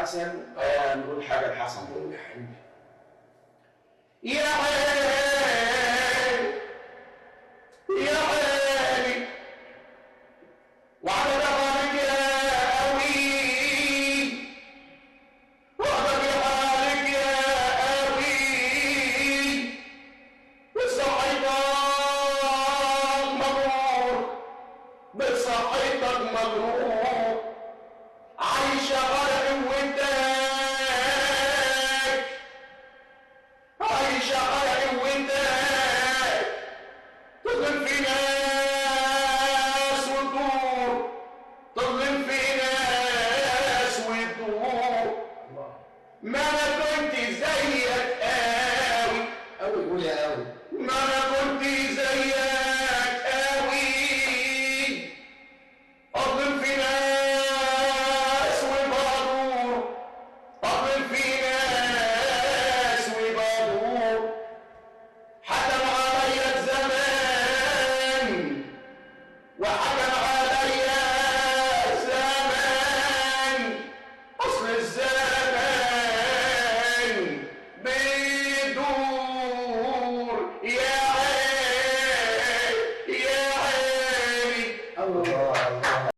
الحسن. نقول حاجه الحسن. قول يا حبيبي. يا عيني يا عيني وعلى رغمك يا قوي، وعلى بحالك يا قوي، بصحتك مغرور، بصحتك مغرور، عايشة غرق وانتك، عايشة غرق وانتك، تظلم في ناس وتدور، تظلم في ناس وتدور، ما انا كنت زيك قوي قوي. قول يا